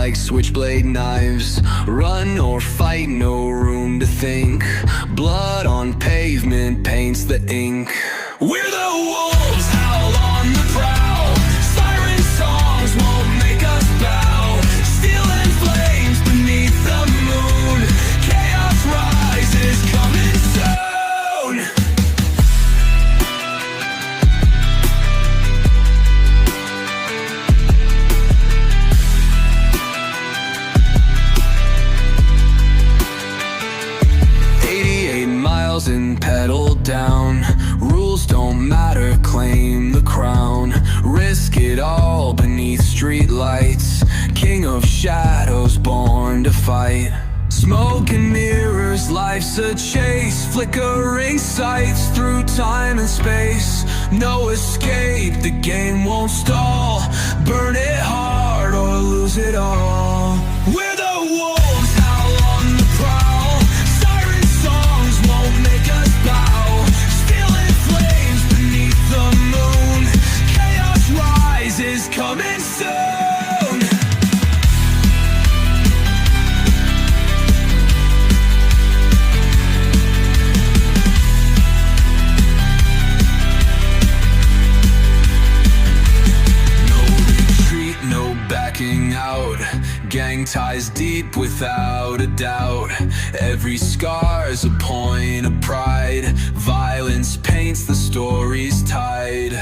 like switchblade knives. Run or fight, no room to think. Blood on pavement paints the ink. We're the wolves, howl on the prowl. Siren songs won't make us bow. Steel and flames beneath the moon. Chaos rises, coming soon. 88 miles and pedal down. Rules don't matter, claim the crown. Risk it all beneath street lights. King of shadows, born to fight. Smoke and mirrors, life's a chase. Flickering sights through time and space. No escape, the game won't stall. Burn it hard or lose it all. We're the wolves, howl on the prowl. Siren songs won't make us bow. Steel and flames beneath the moon. Chaos rises, coming soon. Out, gang ties deep without a doubt. Every scar's a point of pride. Violence paints the story's tide.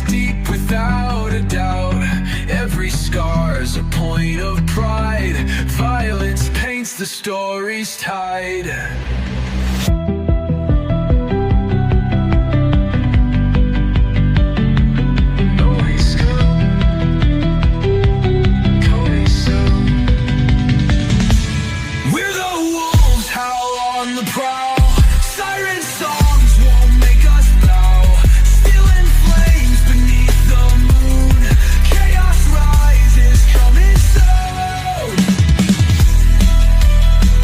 Deep without a doubt. Every scar's a point of pride. Violence paints the story's tide. We're the wolves, howl on the prowl.